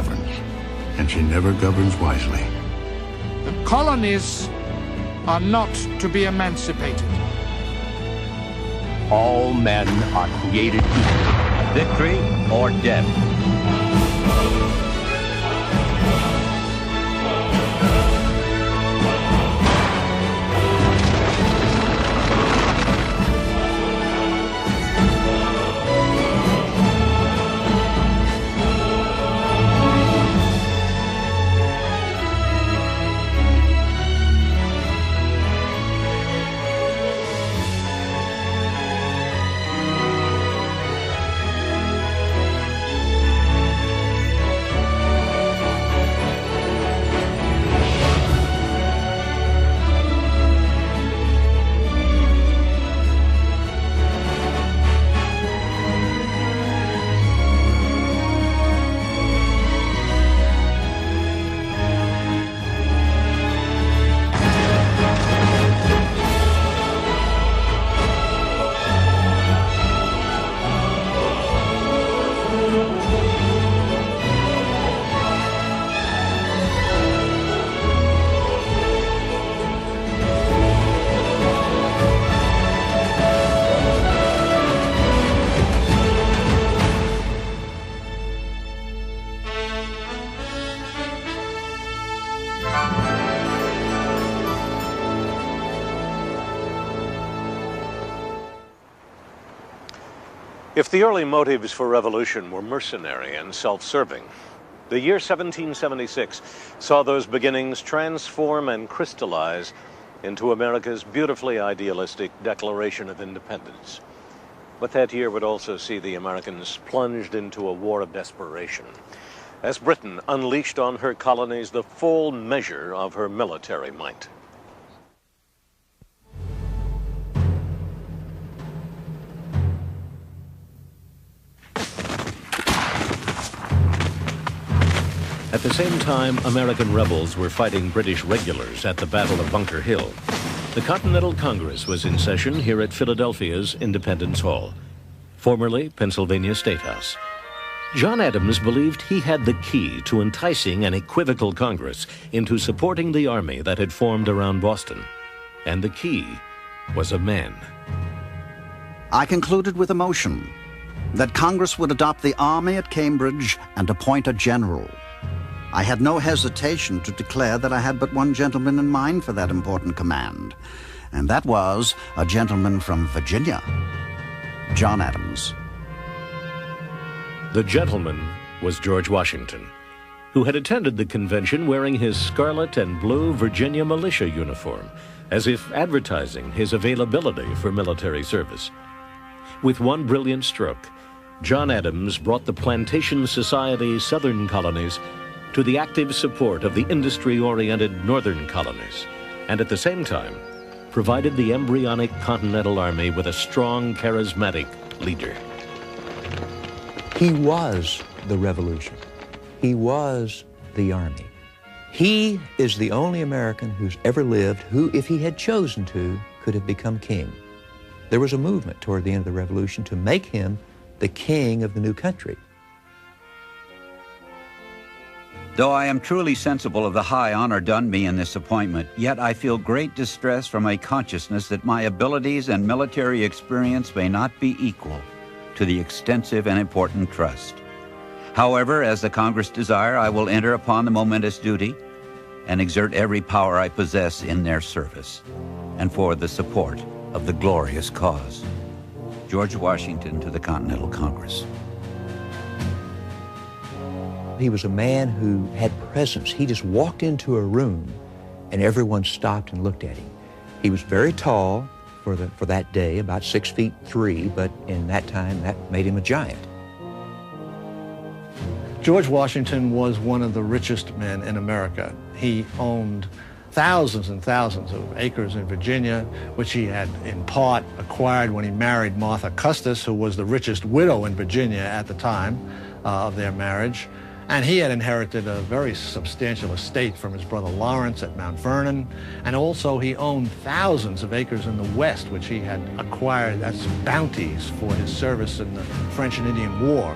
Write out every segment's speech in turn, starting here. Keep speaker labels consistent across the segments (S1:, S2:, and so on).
S1: governs, and she never governs wisely.
S2: The colonies are not to be emancipated.
S3: All men are created equal, victory or death.
S4: If the early motives for revolution were mercenary and self-serving, the year 1776 saw those beginnings transform and crystallize into America's beautifully idealistic Declaration of Independence. But that year would also see the Americans plunged into a war of desperation, as Britain unleashed on her colonies the full measure of her military might. At the same time, American rebels were fighting British regulars at the Battle of Bunker Hill. The Continental Congress was in session here at Philadelphia's Independence Hall, formerly Pennsylvania State House. John Adams believed he had the key to enticing an equivocal Congress into supporting the army that had formed around Boston. And the key was a man.
S5: I concluded with emotion that Congress would adopt the army at Cambridge and appoint a general. I had no hesitation to declare that I had but one gentleman in mind for that important command, and that was a gentleman from Virginia, John Adams.
S4: The gentleman was George Washington, who had attended the convention wearing his scarlet and blue Virginia militia uniform, as if advertising his availability for military service. With one brilliant stroke, John Adams brought the Plantation Society's southern colonies to the active support of the industry-oriented northern colonies, and at the same time provided the embryonic Continental Army with a strong, charismatic leader.
S6: He was the revolution. He was the army. He is the only American who's ever lived who, if he had chosen to, could have become king. There was a movement toward the end of the revolution to make him the king of the new country.
S7: Though I am truly sensible of the high honor done me in this appointment, yet I feel great distress from a consciousness that my abilities and military experience may not be equal to the extensive and important trust. However, as the Congress desire, I will enter upon the momentous duty and exert every power I possess in their service and for the support of the glorious cause. George Washington to the Continental Congress.
S6: He was a man who had presence. He just walked into a room and everyone stopped and looked at him. He was very tall for that day, about 6'3", but in that time that made him a giant.
S8: George Washington was one of the richest men in America. He owned thousands and thousands of acres in Virginia, which he had in part acquired when he married Martha Custis, who was the richest widow in Virginia at the time of their marriage. And he had inherited a very substantial estate from his brother Lawrence at Mount Vernon. And also he owned thousands of acres in the West, which he had acquired as bounties for his service in the French and Indian War.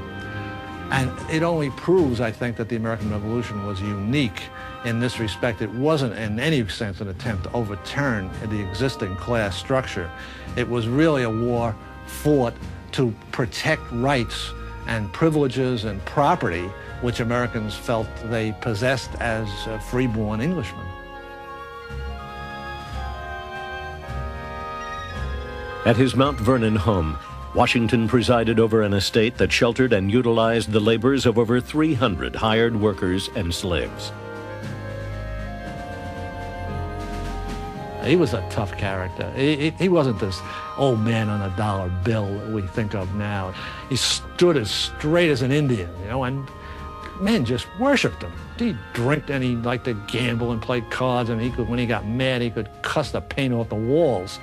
S8: And it only proves, I think, that the American Revolution was unique in this respect. It wasn't in any sense an attempt to overturn the existing class structure. It was really a war fought to protect rights and privileges and property which Americans felt they possessed as free-born Englishmen.
S4: At his Mount Vernon home, Washington presided over an estate that sheltered and utilized the labors of over 300 hired workers and slaves.
S8: He was a tough character. He wasn't this old man on a dollar bill that we think of now. He stood as straight as an Indian, you know, and men just worshipped him. He'd drink and he liked to gamble and play cards, and when he got mad, he could cuss the paint off the walls.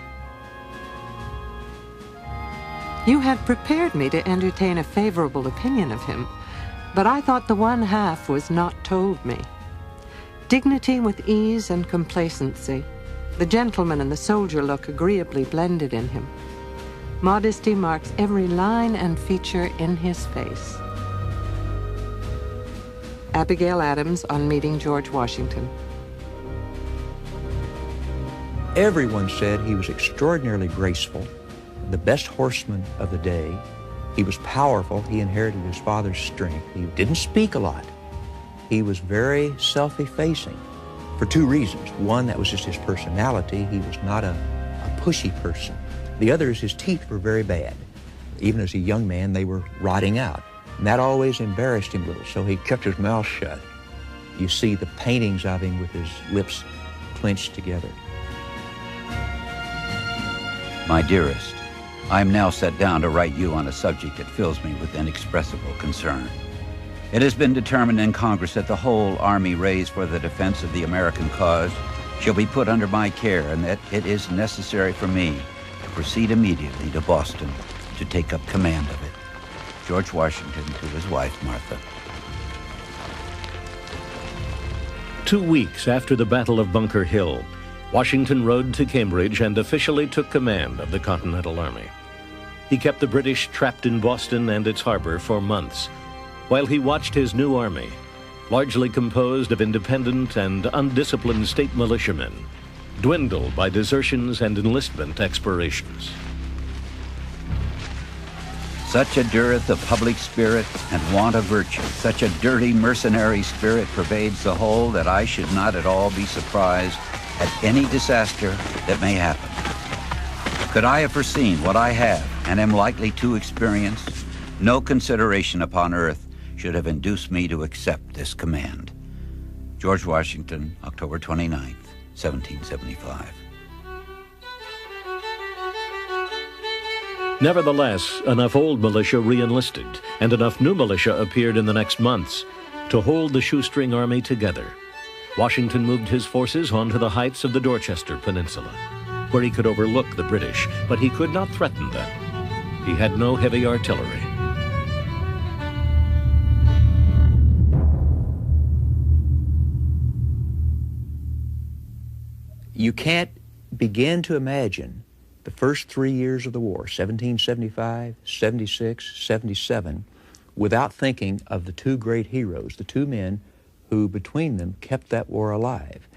S9: You had prepared me to entertain a favorable opinion of him, but I thought the one half was not told me. Dignity with ease and complacency, the gentleman and the soldier look agreeably blended in him. Modesty marks every line and feature in his face. Abigail Adams on meeting George Washington.
S6: Everyone said he was extraordinarily graceful, the best horseman of the day. He was powerful. He inherited his father's strength. He didn't speak a lot. He was very self-effacing for two reasons. One, that was just his personality. He was not a pushy person. The other is his teeth were very bad. Even as a young man, they were rotting out. And that always embarrassed him a little, so he kept his mouth shut. You see the paintings of him with his lips clenched together.
S7: My dearest, I am now set down to write you on a subject that fills me with inexpressible concern. It has been determined in Congress that the whole army raised for the defense of the American cause shall be put under my care, and that it is necessary for me to proceed immediately to Boston to take up command of it. George Washington to his wife, Martha.
S4: 2 weeks after the Battle of Bunker Hill, Washington rode to Cambridge and officially took command of the Continental Army. He kept the British trapped in Boston and its harbor for months, while he watched his new army, largely composed of independent and undisciplined state militiamen, dwindle by desertions and enlistment expirations.
S7: Such a dearth of public spirit and want of virtue, such a dirty mercenary spirit pervades the whole that I should not at all be surprised at any disaster that may happen. Could I have foreseen what I have and am likely to experience, no consideration upon earth should have induced me to accept this command. George Washington, October 29th, 1775.
S4: Nevertheless, enough old militia re-enlisted, and enough new militia appeared in the next months to hold the shoestring army together. Washington moved his forces onto the heights of the Dorchester Peninsula, where he could overlook the British, but he could not threaten them. He had no heavy artillery.
S6: You can't begin to imagine the first 3 years of the war, 1775, 76, 77, without thinking of the two great heroes, the two men who between them kept that war alive,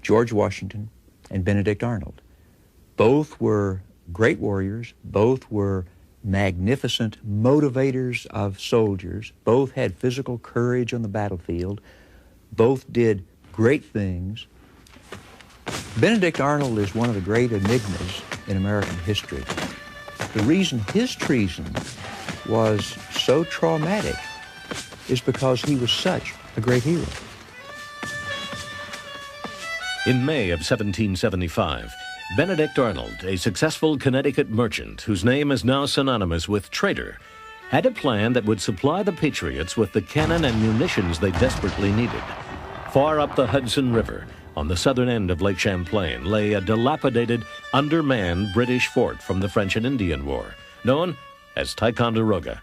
S6: George Washington and Benedict Arnold. Both were great warriors, both were magnificent motivators of soldiers, both had physical courage on the battlefield, both did great things. Benedict Arnold is one of the great enigmas in American history. The reason his treason was so traumatic is because he was such a great hero.
S4: In May of 1775, Benedict Arnold, a successful Connecticut merchant whose name is now synonymous with traitor, had a plan that would supply the Patriots with the cannon and munitions they desperately needed. Far up the Hudson River, on the southern end of Lake Champlain, lay a dilapidated, undermanned British fort from the French and Indian War, known as Ticonderoga.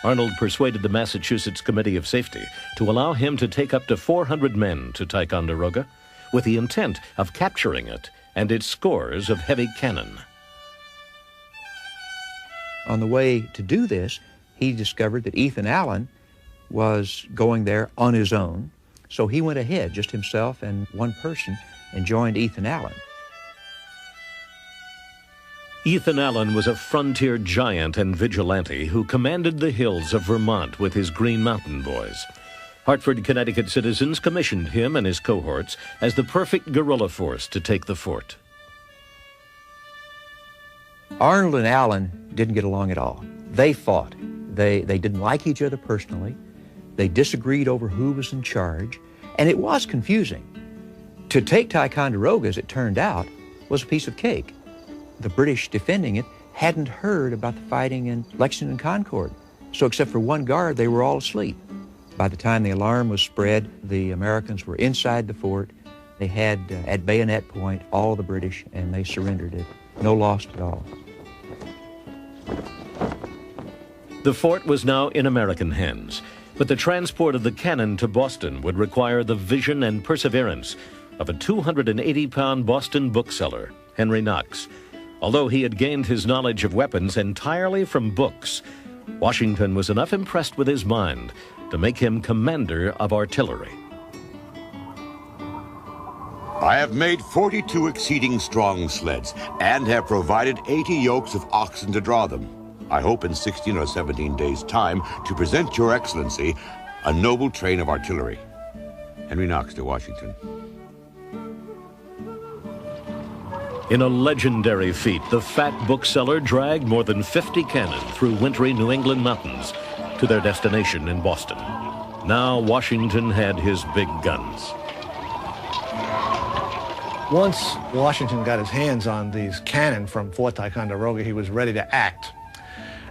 S4: Arnold persuaded the Massachusetts Committee of Safety to allow him to take up to 400 men to Ticonderoga, with the intent of capturing it and its scores of heavy cannon.
S6: On the way to do this, he discovered that Ethan Allen was going there on his own, so he went ahead, just himself and one person, and joined Ethan Allen.
S4: Ethan Allen was a frontier giant and vigilante who commanded the hills of Vermont with his Green Mountain Boys. Hartford, Connecticut citizens commissioned him and his cohorts as the perfect guerrilla force to take the fort.
S6: Arnold and Allen didn't get along at all. They fought. They didn't like each other personally. They disagreed over who was in charge, and it was confusing. To take Ticonderoga, as it turned out, was a piece of cake. The British defending it hadn't heard about the fighting in Lexington and Concord, so except for one guard, they were all asleep. By the time the alarm was spread, the Americans were inside the fort. They had, at bayonet point, all the British, and they surrendered it. No loss at all.
S4: The fort was now in American hands, but the transport of the cannon to Boston would require the vision and perseverance of a 280-pound Boston bookseller, Henry Knox. Although he had gained his knowledge of weapons entirely from books, Washington was enough impressed with his mind to make him commander of artillery.
S1: I have made 42 exceeding strong sleds and have provided 80 yokes of oxen to draw them. I hope in 16 or 17 days' time to present your excellency a noble train of artillery. Henry Knox to Washington.
S4: In a legendary feat, the fat bookseller dragged more than 50 cannon through wintry New England mountains to their destination in Boston. Now Washington had his big guns.
S8: Once Washington got his hands on these cannon from Fort Ticonderoga, he was ready to act.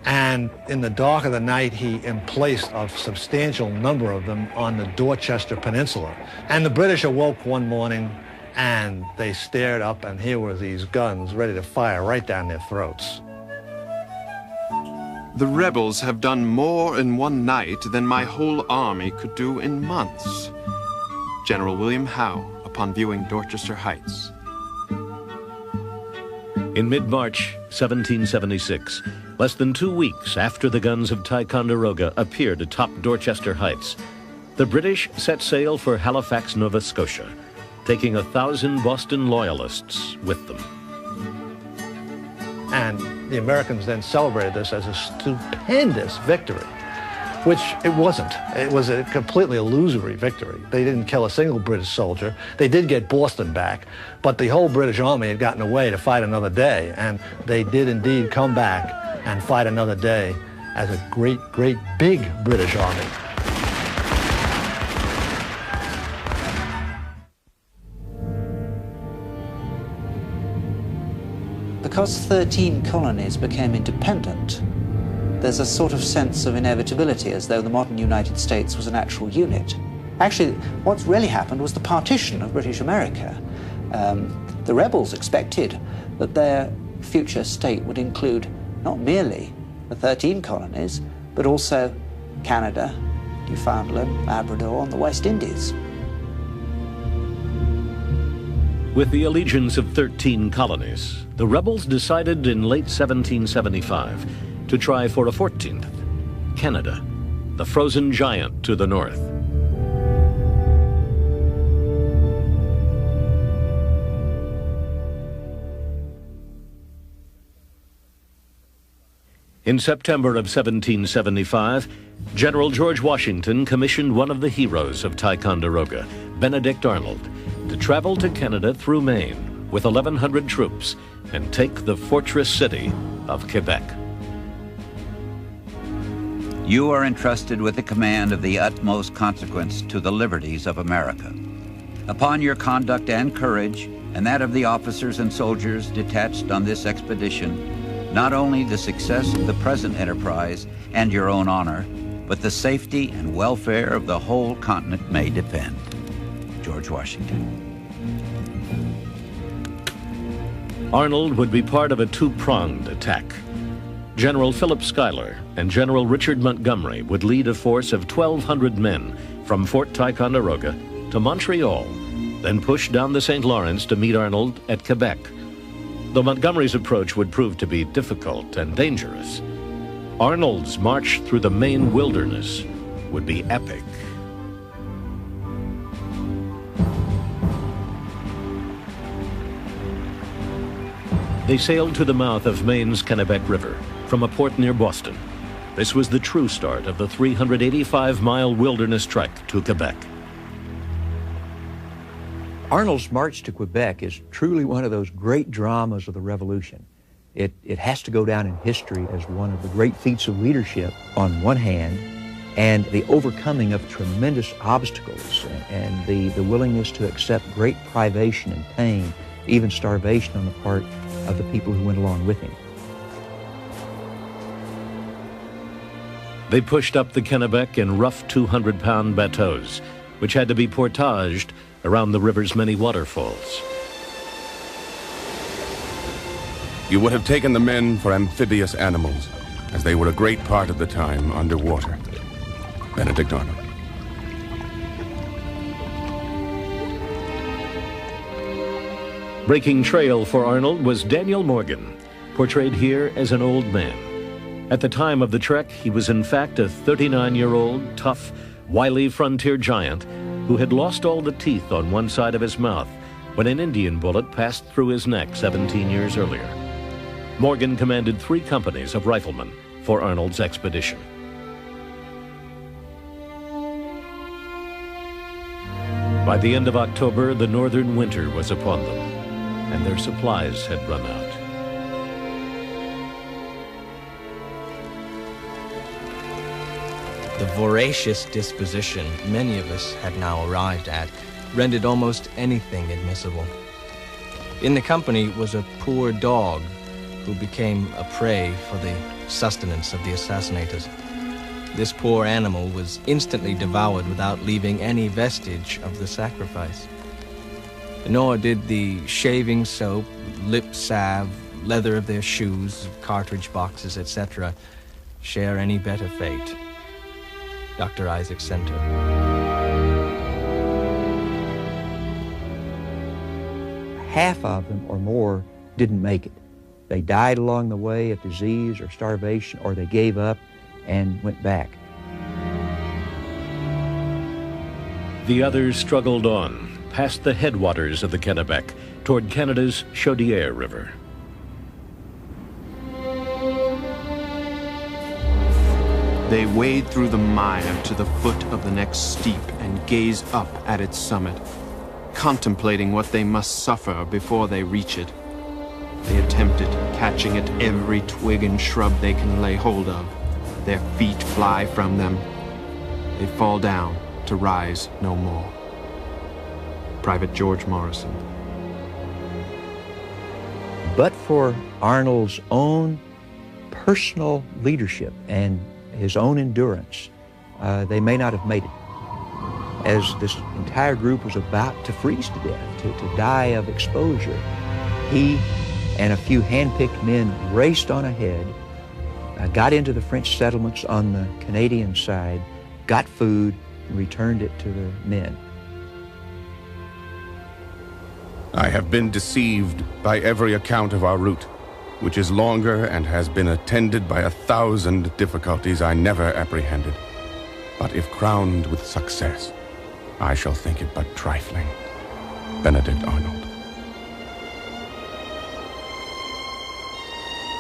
S8: And in the dark of the night, he emplaced a substantial number of them on the Dorchester Peninsula. And the British awoke one morning, and they stared up, and here were these guns ready to fire right down their throats.
S10: The rebels have done more in one night than my whole army could do in months. General William Howe, upon viewing Dorchester Heights.
S4: In mid-March 1776, less than 2 weeks after the guns of Ticonderoga appeared atop Dorchester Heights, the British set sail for Halifax, Nova Scotia, taking 1,000 Boston loyalists with them.
S8: And the Americans then celebrated this as a stupendous victory, which it wasn't. It was a completely illusory victory. They didn't kill a single British soldier. They did get Boston back, but the whole British army had gotten away to fight another day, and they did indeed come back and fight another day as a great, great big British army.
S11: Because 13 colonies became independent, there's a sort of sense of inevitability, as though the modern United States was an actual unit. Actually, what's really happened was the partition of British America. The rebels expected that their future state would include not merely the 13 colonies, but also Canada, Newfoundland, Labrador, and the West Indies.
S4: With the allegiance of 13 colonies, the rebels decided in late 1775 to try for a 14th, Canada, the frozen giant to the north. In September of 1775, General George Washington commissioned one of the heroes of Ticonderoga, Benedict Arnold, to travel to Canada through Maine with 1,100 troops and take the fortress city of Quebec.
S7: You are entrusted with the command of the utmost consequence to the liberties of America. Upon your conduct and courage, and that of the officers and soldiers detached on this expedition, not only the success of the present enterprise and your own honor, but the safety and welfare of the whole continent may depend. George Washington.
S4: Arnold would be part of a two-pronged attack. General Philip Schuyler and General Richard Montgomery would lead a force of 1,200 men from Fort Ticonderoga to Montreal, then push down the St. Lawrence to meet Arnold at Quebec. Though Montgomery's approach would prove to be difficult and dangerous, Arnold's march through the Maine wilderness would be epic. They sailed to the mouth of Maine's Kennebec River from a port near Boston. This was the true start of the 385-mile wilderness trek to Quebec.
S6: Arnold's march to Quebec is truly one of those great dramas of the Revolution. It has to go down in history as one of the great feats of leadership on one hand, and the overcoming of tremendous obstacles and the willingness to accept great privation and pain, even starvation on the part of the people who went along with him.
S4: They pushed up the Kennebec in rough 200-pound bateaux, which had to be portaged around the river's many waterfalls.
S12: You would have taken the men for amphibious animals, as they were a great part of the time underwater. Benedict Arnold.
S4: Breaking trail for Arnold was Daniel Morgan, portrayed here as an old man. At the time of the trek, he was in fact a 39-year-old, tough, wily frontier giant who had lost all the teeth on one side of his mouth when an Indian bullet passed through his neck 17 years earlier. Morgan commanded 3 companies of riflemen for Arnold's expedition. By the end of October, the northern winter was upon them, and their supplies had run out.
S13: The voracious disposition many of us had now arrived at rendered almost anything admissible. In the company was a poor dog who became a prey for the sustenance of the assassinators. This poor animal was instantly devoured without leaving any vestige of the sacrifice. Nor did the shaving soap, lip salve, leather of their shoes, cartridge boxes, etc., share any better fate. Dr. Isaac Center.
S6: Half of them or more didn't make it. They died along the way of disease or starvation, or they gave up and went back.
S4: The others struggled on, past the headwaters of the Kennebec, toward Canada's Chaudière River.
S10: They wade through the mire to the foot of the next steep and gaze up at its summit, contemplating what they must suffer before they reach it. They attempt it, catching at every twig and shrub they can lay hold of. Their feet fly from them. They fall down to rise no more. Private George Morrison.
S6: But for Arnold's own personal leadership and his own endurance, they may not have made it. As this entire group was about to freeze to death, to die of exposure, he and a few hand-picked men raced on ahead, got into the French settlements on the Canadian side, got food, and returned it to the men.
S12: I have been deceived by every account of our route, which is longer and has been attended by 1,000 difficulties I never apprehended. But if crowned with success, I shall think it but trifling. Benedict Arnold.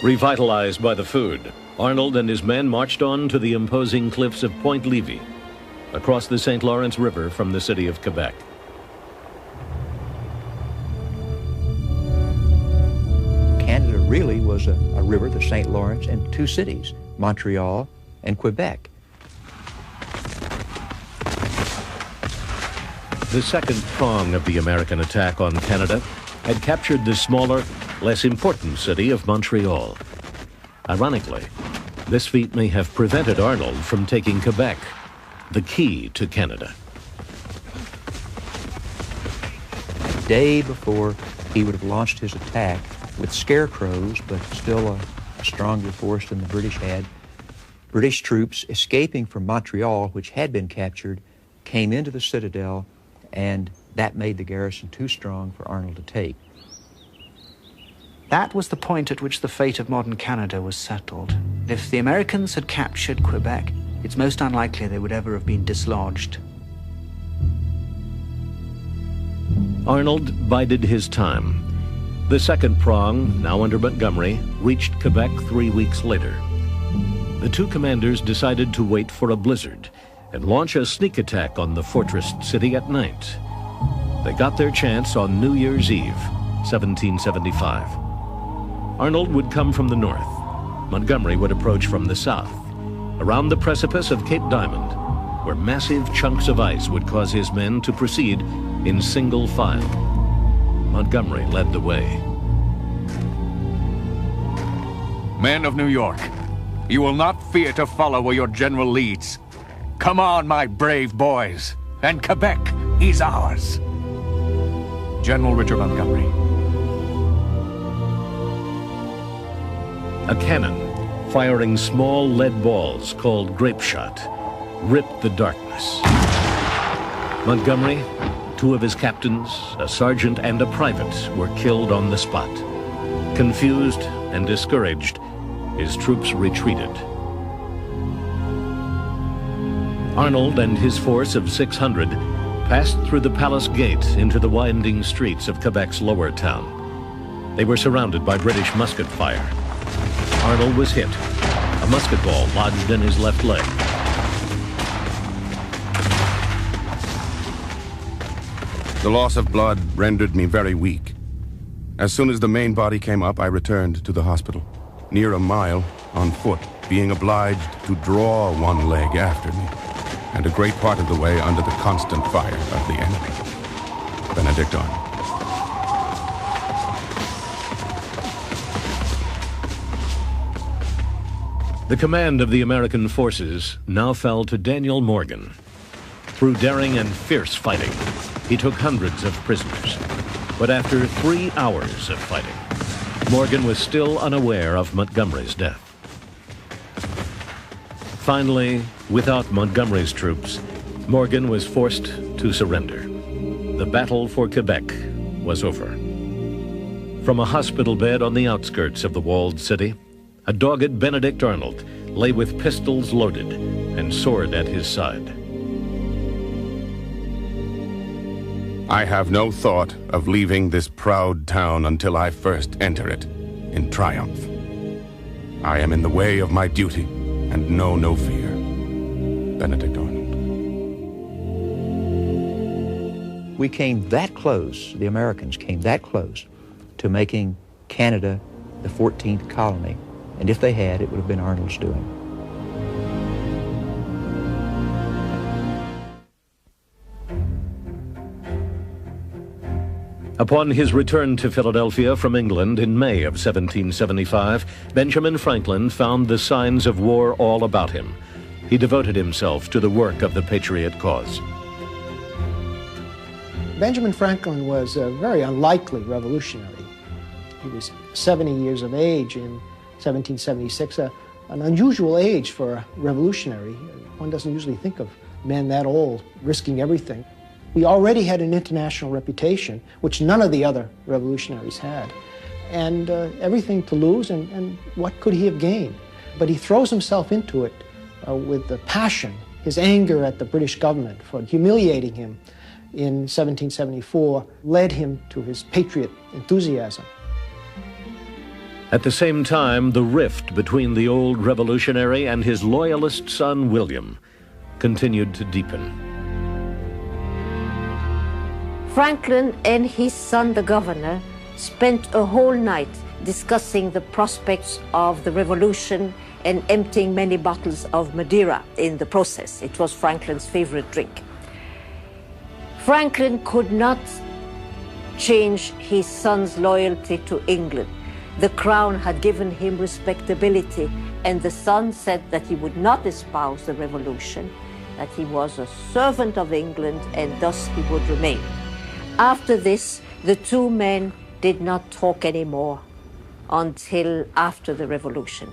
S4: Revitalized by the food, Arnold and his men marched on to the imposing cliffs of Point Levy, across the St. Lawrence River from the city of Quebec.
S6: Canada really was a river, the St. Lawrence, and 2 cities, Montreal and Quebec.
S4: The second prong of the American attack on Canada had captured the smaller, less important city of Montreal. Ironically, this feat may have prevented Arnold from taking Quebec, the key to Canada.
S6: A day before he would have launched his attack with scarecrows, but still a stronger force than the British had, British troops escaping from Montreal, which had been captured, came into the citadel, and that made the garrison too strong for Arnold to take.
S11: That was the point at which the fate of modern Canada was settled. If the Americans had captured Quebec, it's most unlikely they would ever have been dislodged.
S4: Arnold bided his time. The second prong, now under Montgomery, reached Quebec 3 weeks later. The two commanders decided to wait for a blizzard and launch a sneak attack on the fortress city at night. They got their chance on New Year's Eve, 1775. Arnold would come from the north. Montgomery would approach from the south, around the precipice of Cape Diamond, where massive chunks of ice would cause his men to proceed in single file. Montgomery led the way.
S14: Men of New York, you will not fear to follow where your general leads. Come on, my brave boys, and Quebec is ours. General Richard Montgomery.
S4: A cannon, firing small lead balls called grape shot, ripped the darkness. Montgomery, two of his captains, a sergeant and a private, were killed on the spot. Confused and discouraged, his troops retreated. Arnold and his force of 600 passed through the palace gate into the winding streets of Quebec's lower town. They were surrounded by British musket fire. Arnold was hit. A musket ball lodged in his left leg.
S12: The loss of blood rendered me very weak. As soon as the main body came up, I returned to the hospital. Near a mile, on foot, being obliged to draw one leg after me, and a great part of the way under the constant fire of the enemy. Benedict Arnold.
S4: The command of the American forces now fell to Daniel Morgan. Through daring and fierce fighting, he took hundreds of prisoners. But after 3 hours of fighting, Morgan was still unaware of Montgomery's death. Finally, without Montgomery's troops, Morgan was forced to surrender. The battle for Quebec was over. From a hospital bed on the outskirts of the walled city, a dogged Benedict Arnold lay with pistols loaded and sword at his side.
S12: I have no thought of leaving this proud town until I first enter it in triumph. I am in the way of my duty and know no fear. Benedict Arnold.
S6: We came that close, the Americans came that close to making Canada the 14th colony. And if they had, it would have been Arnold's doing.
S4: Upon his return to Philadelphia from England in May of 1775, Benjamin Franklin found the signs of war all about him. He devoted himself to the work of the Patriot cause.
S15: Benjamin Franklin was a very unlikely revolutionary. He was 70 years of age in 1776, an unusual age for a revolutionary. One doesn't usually think of men that old risking everything. He already had an international reputation, which none of the other revolutionaries had, and everything to lose, and what could he have gained? But he throws himself into it with the passion. His anger at the British government for humiliating him in 1774 led him to his patriot enthusiasm.
S4: At the same time, the rift between the old revolutionary and his loyalist son, William, continued to deepen.
S16: Franklin and his son, the governor, spent a whole night discussing the prospects of the revolution and emptying many bottles of Madeira in the process. It was Franklin's favorite drink. Franklin could not change his son's loyalty to England. The crown had given him respectability, and the son said that he would not espouse the revolution, that he was a servant of England, and thus he would remain. After this, the two men did not talk anymore until after the revolution.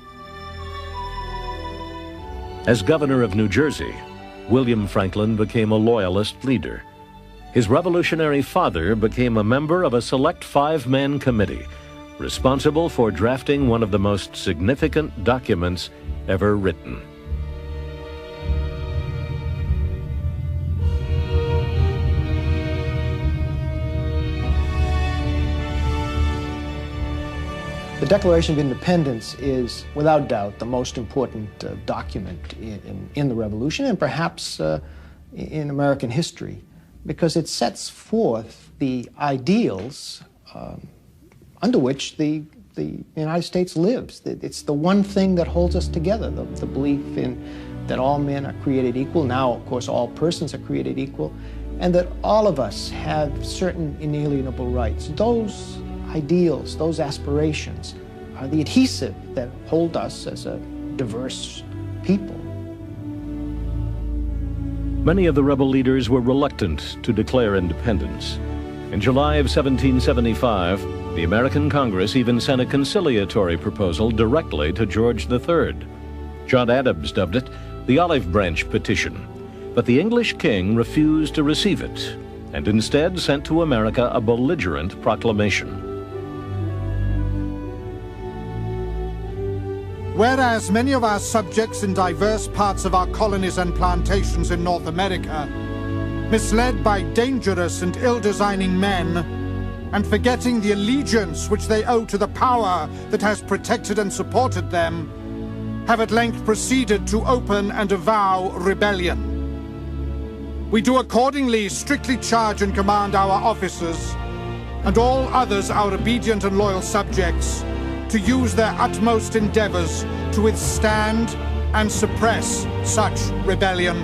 S4: As governor of New Jersey, William Franklin became a loyalist leader. His revolutionary father became a member of a select 5-man committee responsible for drafting one of the most significant documents ever written.
S15: The Declaration of Independence is, without doubt, the most important document in the Revolution and perhaps in American history, because it sets forth the ideals under which the United States lives. It's the one thing that holds us together, the belief in that all men are created equal. Now, of course, all persons are created equal, and that all of us have certain inalienable rights. Those ideals, those aspirations, are the adhesive that hold us as a diverse people.
S4: Many of the rebel leaders were reluctant to declare independence. In July of 1775, the American Congress even sent a conciliatory proposal directly to George III. John Adams dubbed it the Olive Branch Petition, but the English king refused to receive it and instead sent to America a belligerent proclamation.
S2: Whereas many of our subjects in diverse parts of our colonies and plantations in North America, misled by dangerous and ill-designing men, and forgetting the allegiance which they owe to the power that has protected and supported them, have at length proceeded to open and avow rebellion. We do accordingly strictly charge and command our officers, and all others our obedient and loyal subjects, to use their utmost endeavors to withstand and suppress such rebellion.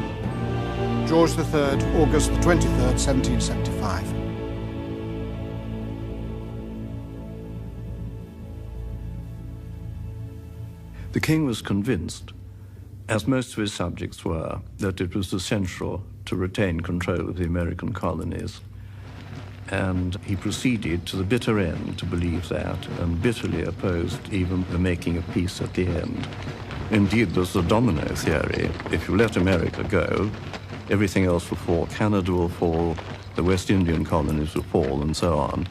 S2: George III, August the 23rd, 1775.
S17: The king was convinced, as most of his subjects were, that it was essential to retain control of the American colonies. And he proceeded to the bitter end to believe that, and bitterly opposed even the making of peace at the end. Indeed, there's the domino theory. If you let America go, everything else will fall. Canada will fall, the West Indian colonies will fall, and so on.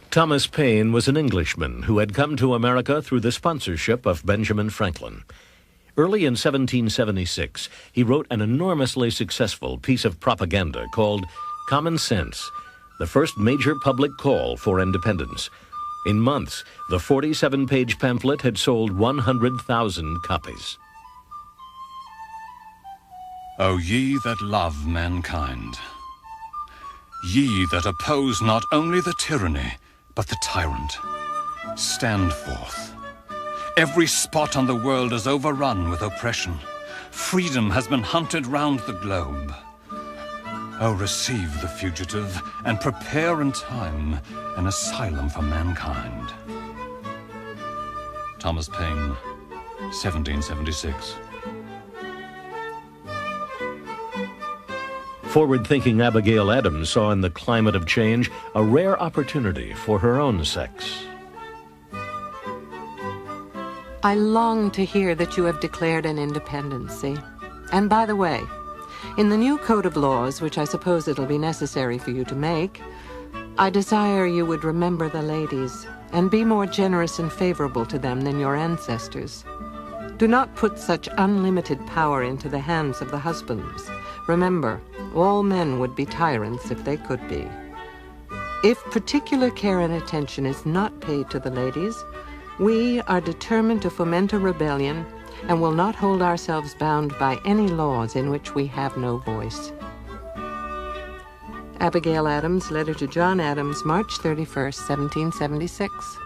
S4: Thomas Paine was an Englishman who had come to America through the sponsorship of Benjamin Franklin. Early in 1776, he wrote an enormously successful piece of propaganda called Common Sense, the first major public call for independence. In months, the 47-page pamphlet had sold 100,000 copies.
S18: O ye that love mankind, ye that oppose not only the tyranny, but the tyrant, stand forth. Every spot on the world is overrun with oppression. Freedom has been hunted round the globe. Oh, receive the fugitive and prepare in time an asylum for mankind. Thomas Paine, 1776.
S4: Forward-thinking Abigail Adams saw in the climate of change a rare opportunity for her own sex.
S9: I long to hear that you have declared an independency. And by the way, in the new code of laws, which I suppose it'll be necessary for you to make, I desire you would remember the ladies and be more generous and favorable to them than your ancestors. Do not put such unlimited power into the hands of the husbands. Remember, all men would be tyrants if they could be. If particular care and attention is not paid to the ladies, we are determined to foment a rebellion and will not hold ourselves bound by any laws in which we have no voice. Abigail Adams, letter to John Adams, March 31st, 1776.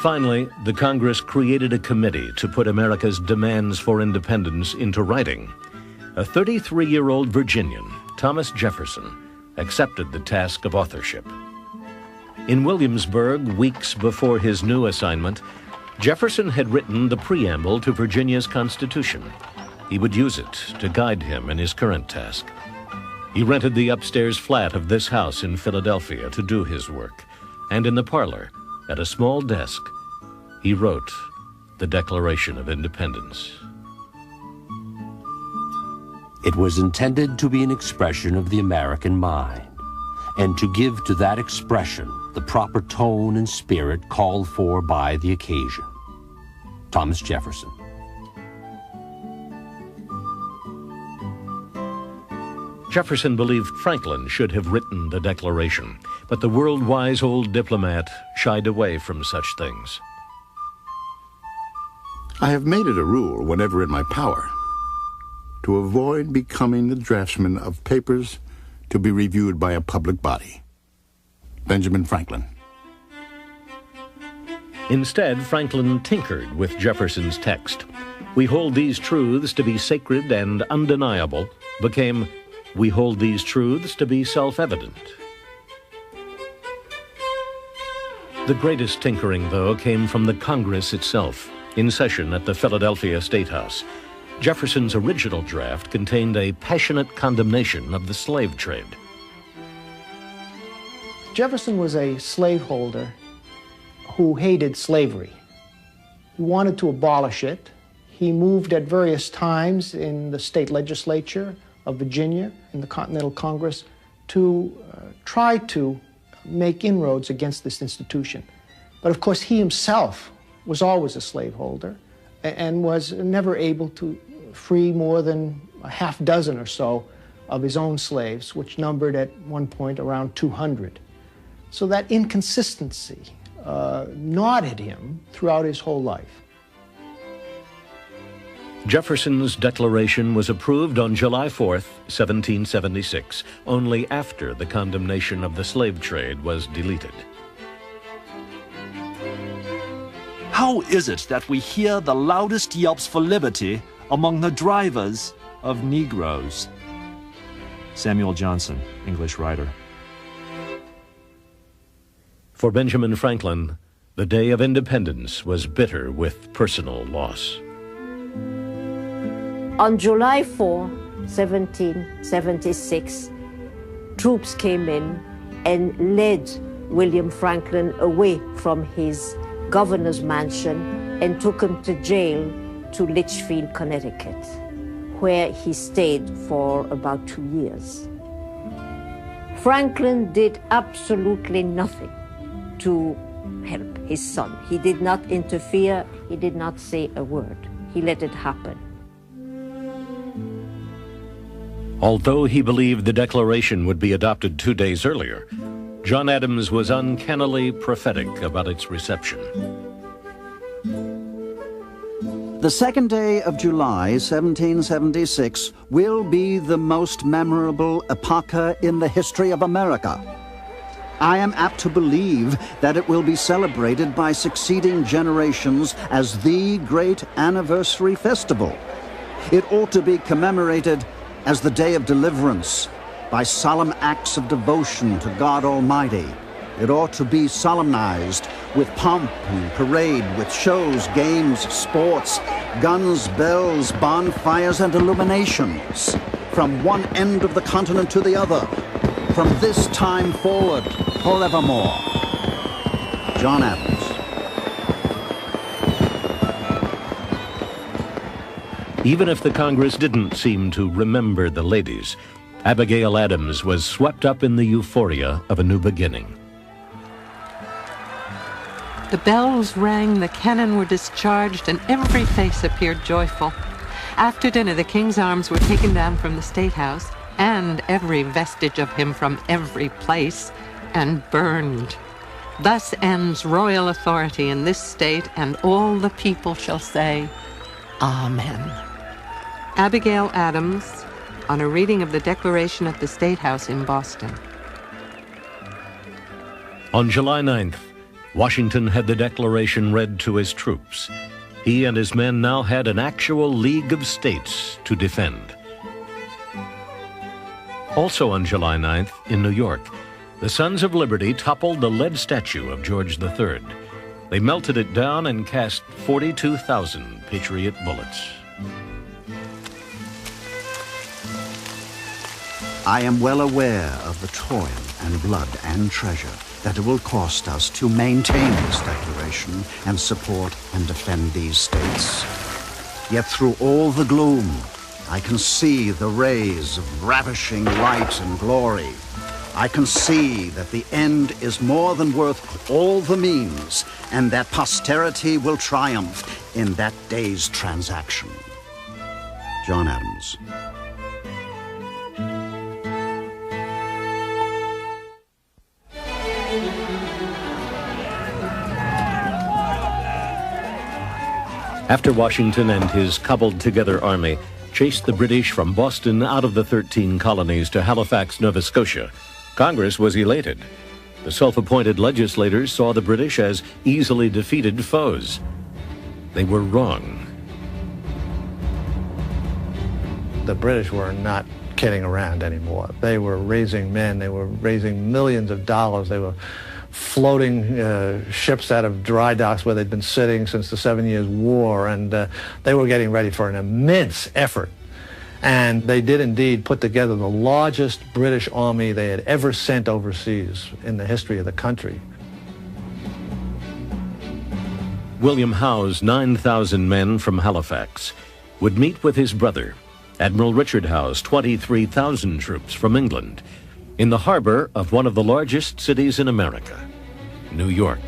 S4: Finally, the Congress created a committee to put America's demands for independence into writing. A 33-year-old Virginian, Thomas Jefferson, accepted the task of authorship. In Williamsburg, weeks before his new assignment, Jefferson had written the preamble to Virginia's Constitution. He would use it to guide him in his current task. He rented the upstairs flat of this house in Philadelphia to do his work, and in the parlor, at a small desk, he wrote the Declaration of Independence.
S19: It was intended to be an expression of the American mind, and to give to that expression the proper tone and spirit called for by the occasion. Thomas Jefferson.
S4: Jefferson believed Franklin should have written the Declaration, but the world-wise old diplomat shied away from such things.
S12: I have made it a rule, whenever in my power, to avoid becoming the draftsman of papers to be reviewed by a public body. Benjamin Franklin.
S4: Instead, Franklin tinkered with Jefferson's text. "We hold these truths to be sacred and undeniable," became, "We hold these truths to be self-evident." The greatest tinkering, though, came from the Congress itself, in session at the Philadelphia State House. Jefferson's original draft contained a passionate condemnation of the slave trade.
S15: Jefferson was a slaveholder who hated slavery. He wanted to abolish it. He moved at various times in the state legislature of Virginia, in the Continental Congress, to try to make inroads against this institution. But of course, he himself was always a slaveholder and was never able to free more than a half dozen or so of his own slaves, which numbered at one point around 200. So that inconsistency gnawed at him throughout his whole life.
S4: Jefferson's declaration was approved on July 4th, 1776, only after the condemnation of the slave trade was deleted.
S20: How is it that we hear the loudest yelps for liberty among the drivers of Negroes? Samuel Johnson, English writer.
S4: For Benjamin Franklin, the day of independence was bitter with personal loss.
S16: On July 4, 1776, troops came in and led William Franklin away from his governor's mansion and took him to jail to Litchfield, Connecticut, where he stayed for about 2 years. Franklin did absolutely nothing to help his son. He did not interfere. He did not say a word. He let it happen.
S4: Although he believed the Declaration would be adopted 2 days earlier, John Adams was uncannily prophetic about its reception.
S5: The second day of July, 1776, will be the most memorable epocha in the history of America. I am apt to believe that it will be celebrated by succeeding generations as the great anniversary festival. It ought to be commemorated as the day of deliverance by solemn acts of devotion to God Almighty. It ought to be solemnized with pomp and parade, with shows, games, sports, guns, bells, bonfires, and illuminations. From one end of the continent to the other, from this time forward, forevermore. John Adams.
S4: Even if the Congress didn't seem to remember the ladies, Abigail Adams was swept up in the euphoria of a new beginning.
S9: The bells rang, the cannon were discharged, and every face appeared joyful. After dinner, the king's arms were taken down from the State House, and every vestige of him from every place, and burned. Thus ends royal authority in this state, and all the people shall say, Amen. Abigail Adams, on a reading of the Declaration at the State House in Boston.
S4: On July 9th, Washington had the Declaration read to his troops. He and his men now had an actual League of States to defend. Also on July 9th, in New York, the Sons of Liberty toppled the lead statue of George III. They melted it down and cast 42,000 Patriot bullets.
S5: I am well aware of the toil and blood and treasure that it will cost us to maintain this declaration and support and defend these states. Yet through all the gloom, I can see the rays of ravishing light and glory. I can see that the end is more than worth all the means, and that posterity will triumph in that day's transaction. John Adams.
S4: After Washington and his cobbled-together army chased the British from Boston out of the 13 colonies to Halifax, Nova Scotia, Congress was elated. The self-appointed legislators saw the British as easily defeated foes. They were wrong.
S8: The British were not kidding around anymore. They were raising men. They were raising millions of dollars. They were floating ships out of dry docks where they'd been sitting since the 7 Years' War, and they were getting ready for an immense effort. And they did indeed put together the largest British army they had ever sent overseas in the history of the country.
S4: William Howe's 9,000 men from Halifax would meet with his brother, Admiral Richard Howe's 23,000 troops from England, in the harbor of one of the largest cities in America, New York.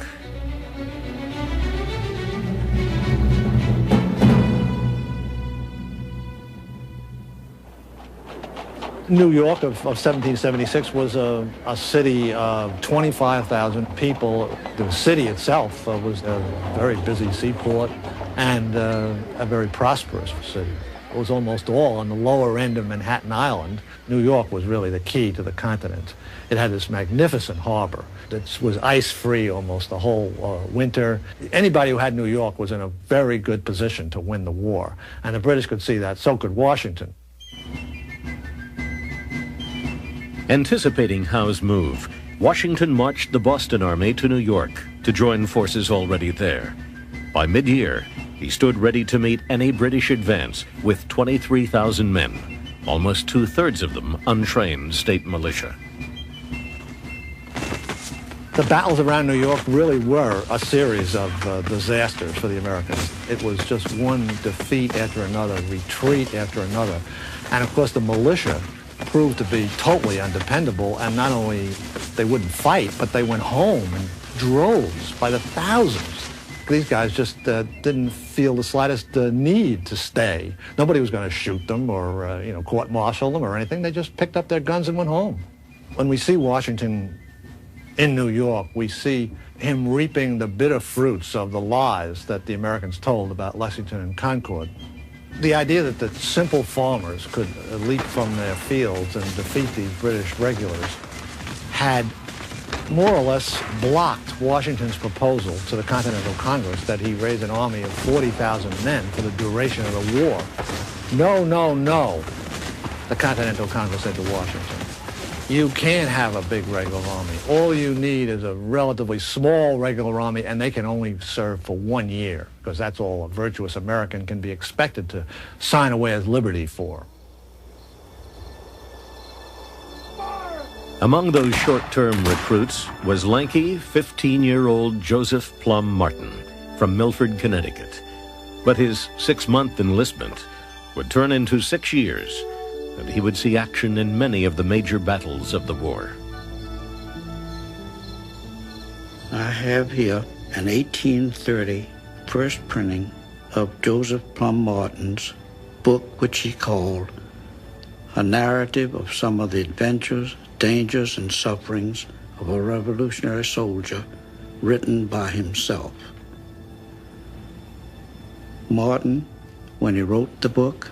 S8: New York of 1776 was a city of 25,000 people. The city itself was a very busy seaport and a very prosperous city. It was almost all on the lower end of Manhattan Island. New York was really the key to the continent. It had this magnificent harbor that was ice-free almost the whole winter. Anybody who had New York was in a very good position to win the war, and the British could see that. So could Washington.
S4: Anticipating Howe's move, Washington marched the Boston Army to New York to join forces already there. By mid-year, he stood ready to meet any British advance with 23,000 men, almost two-thirds of them untrained state militia.
S8: The battles around New York really were a series of disasters for the Americans. It was just one defeat after another, retreat after another. And of course the militia proved to be totally undependable, and not only they wouldn't fight, but they went home in droves by the thousands. These guys just didn't feel the slightest need to stay. Nobody was going to shoot them or court-martial them or anything. They just picked up their guns and went home. When we see Washington in New York, we see him reaping the bitter fruits of the lies that the Americans told about Lexington and Concord. The idea that the simple farmers could leap from their fields and defeat these British regulars had more or less blocked Washington's proposal to the Continental Congress that he raise an army of 40,000 men for the duration of the war. No, no, no, the Continental Congress said to Washington. You can't have a big regular army. All you need is a relatively small regular army, and they can only serve for 1 year, because that's all a virtuous American can be expected to sign away his liberty for.
S4: Among those short-term recruits was lanky 15-year-old Joseph Plum Martin from Milford, Connecticut. But his 6-month enlistment would turn into 6 years, and he would see action in many of the major battles of the war.
S21: I have here an 1830 first printing of Joseph Plum Martin's book, which he called A Narrative of Some of the Adventures, Dangers, and Sufferings of a Revolutionary Soldier, written by himself. Martin, when he wrote the book,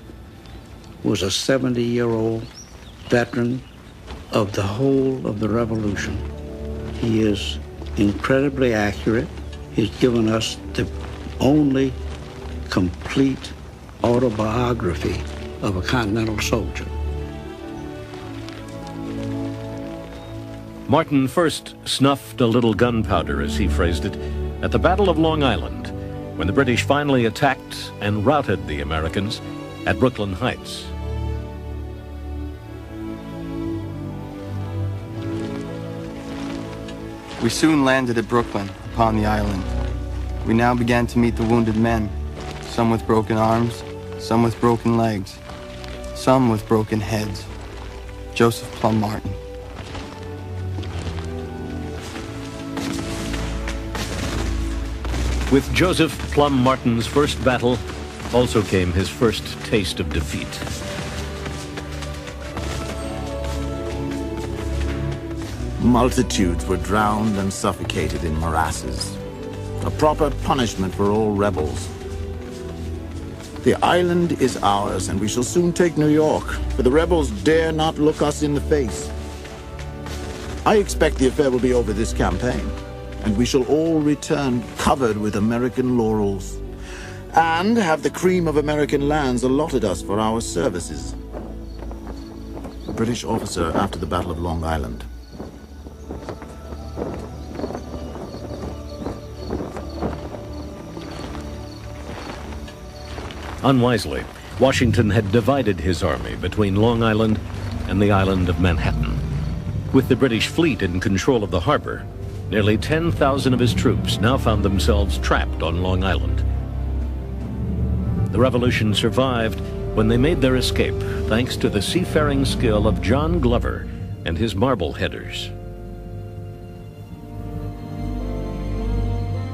S21: was a 70-year-old veteran of the whole of the Revolution. He is incredibly accurate. He's given us the only complete autobiography of a Continental soldier.
S4: Martin first snuffed a little gunpowder, as he phrased it, at the Battle of Long Island, when the British finally attacked and routed the Americans at Brooklyn Heights.
S22: We soon landed at Brooklyn, upon the island. We now began to meet the wounded men, some with broken arms, some with broken legs, some with broken heads. Joseph Plum Martin.
S4: With Joseph Plum Martin's first battle also came his first taste of defeat.
S23: Multitudes were drowned and suffocated in morasses, a proper punishment for all rebels.
S1: The island is ours, and we shall soon take New York, for the rebels dare not look us in the face. I expect the affair will be over this campaign, and we shall all return covered with American laurels, and have the cream of American lands allotted us for our services. A British officer after the Battle of Long Island.
S4: Unwisely, Washington had divided his army between Long Island and the island of Manhattan. With the British fleet in control of the harbor, nearly 10,000 of his troops now found themselves trapped on Long Island. The revolution survived when they made their escape thanks to the seafaring skill of John Glover and his Marbleheaders.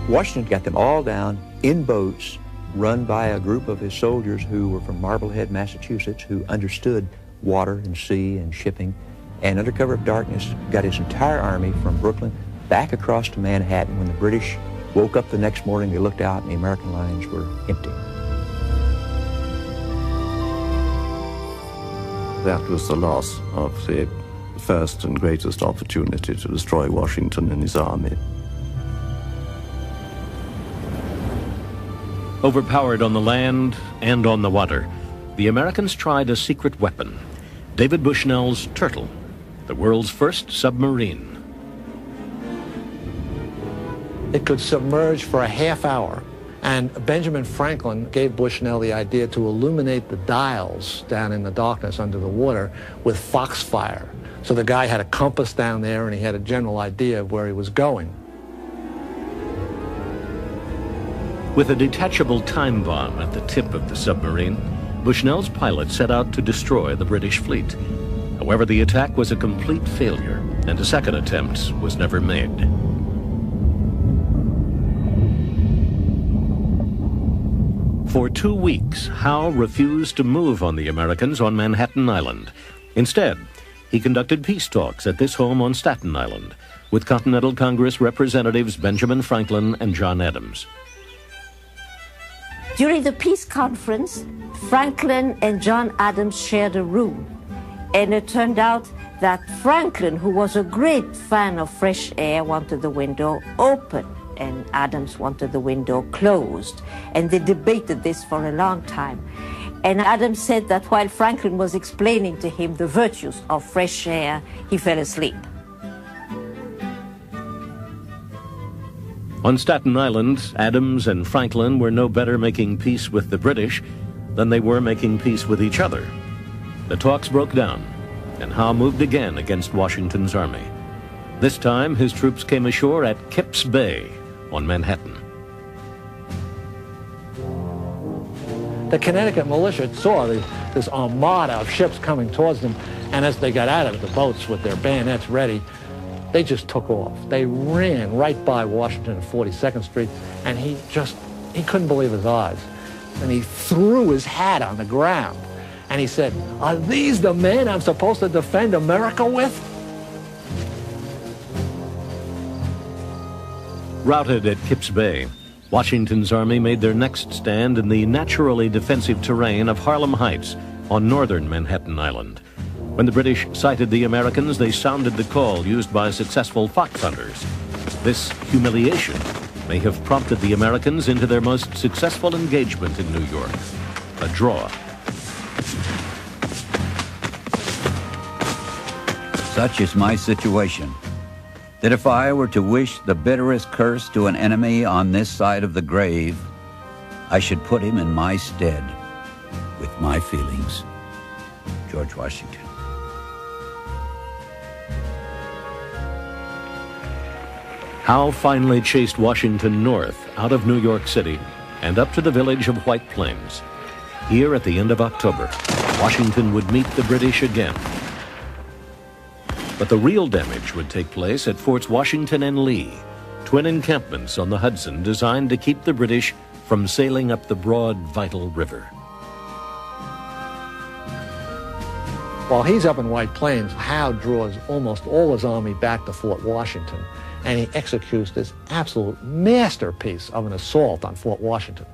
S6: Washington got them all down in boats run by a group of his soldiers who were from Marblehead, Massachusetts, who understood water and sea and shipping, and under cover of darkness got his entire army from Brooklyn back across to Manhattan. When the British woke up the next morning, they looked out and the American lines were empty.
S17: That was the loss of the first and greatest opportunity to destroy Washington and his army.
S4: Overpowered on the land and on the water, the Americans tried a secret weapon, David Bushnell's Turtle, the world's first submarine.
S8: It could submerge for a half hour, and Benjamin Franklin gave Bushnell the idea to illuminate the dials down in the darkness under the water with foxfire. So the guy had a compass down there and he had a general idea of where he was going.
S4: With a detachable time bomb at the tip of the submarine, Bushnell's pilot set out to destroy the British fleet. However, the attack was a complete failure, and a second attempt was never made. For 2 weeks, Howe refused to move on the Americans on Manhattan Island. Instead, he conducted peace talks at this home on Staten Island with Continental Congress representatives Benjamin Franklin and John Adams.
S16: During the peace conference, Franklin and John Adams shared a room, and it turned out that Franklin, who was a great fan of fresh air, wanted the window open, and Adams wanted the window closed, and they debated this for a long time. And Adams said that while Franklin was explaining to him the virtues of fresh air, he fell asleep.
S4: On Staten Island, Adams and Franklin were no better making peace with the British than they were making peace with each other. The talks broke down, and Howe moved again against Washington's army. This time, his troops came ashore at Kips Bay on Manhattan.
S8: The Connecticut militia saw this armada of ships coming towards them, and as they got out of the boats with their bayonets ready, they just took off. They ran right by Washington and 42nd Street, and he couldn't believe his eyes. And he threw his hat on the ground, and he said, "Are these the men I'm supposed to defend America with?"
S4: Routed at Kips Bay, Washington's army made their next stand in the naturally defensive terrain of Harlem Heights on northern Manhattan Island. When the British sighted the Americans, they sounded the call used by successful fox hunters. This humiliation may have prompted the Americans into their most successful engagement in New York, a draw.
S7: Such is my situation, that if I were to wish the bitterest curse to an enemy on this side of the grave, I should put him in my stead with my feelings. George Washington.
S4: Howe finally chased Washington north out of New York City and up to the village of White Plains. Here at the end of October, Washington would meet the British again. But the real damage would take place at Forts Washington and Lee, twin encampments on the Hudson designed to keep the British from sailing up the broad, vital river.
S8: While he's up in White Plains, Howe draws almost all his army back to Fort Washington. and he executes this absolute masterpiece of an assault on Fort Washington.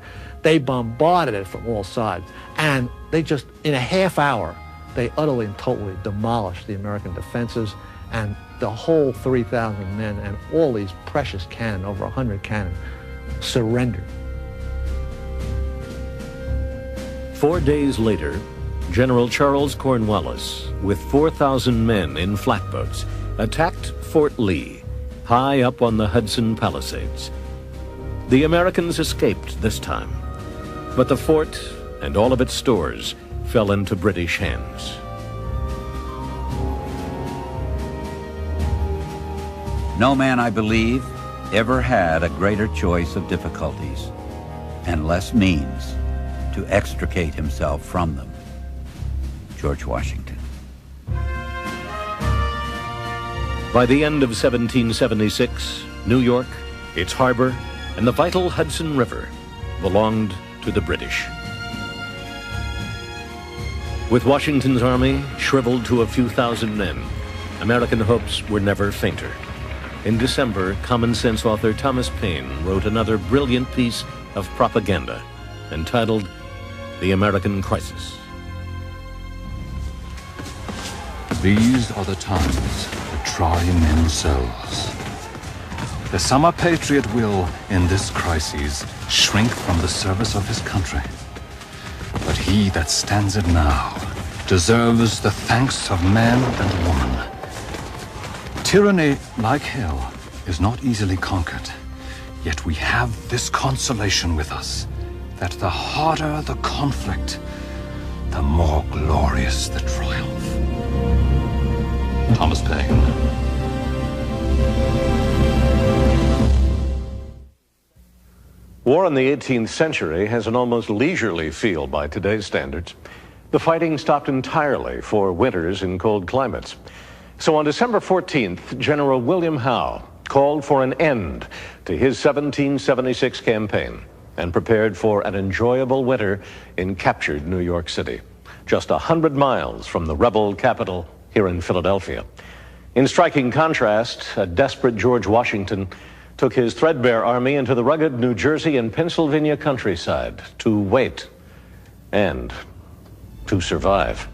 S8: They bombarded it from all sides, and they just, in a half hour, they utterly and totally demolished the American defenses, and the whole 3,000 men and all these precious cannon, over 100 cannon, surrendered.
S4: 4 days later, General Charles Cornwallis, with 4,000 men in flatboats, attacked Fort Lee, high up on the Hudson Palisades. The Americans escaped this time, but the fort and all of its stores fell into British hands.
S7: No man, I believe, ever had a greater choice of difficulties and less means to extricate himself from them. George Washington.
S4: By the end of 1776, New York, its harbor, and the vital Hudson River belonged to the British. With Washington's army shriveled to a few thousand men, American hopes were never fainter. In December, Common Sense author Thomas Paine wrote another brilliant piece of propaganda entitled The American Crisis.
S18: These are the times that try men's souls. The summer patriot will, in this crisis, shrink from the service of his country. But he that stands it now deserves the thanks of man and woman. Tyranny, like hell, is not easily conquered. Yet we have this consolation with us, that the harder the conflict, the more glorious the triumph. Thomas Paine.
S4: War in the 18th century has an almost leisurely feel by today's standards. The fighting stopped entirely for winters in cold climates. So on December 14th, General William Howe called for an end to his 1776 campaign and prepared for an enjoyable winter in captured New York City, just 100 miles from the rebel capital here in Philadelphia. In striking contrast, a desperate George Washington took his threadbare army into the rugged New Jersey and Pennsylvania countryside to wait and to survive.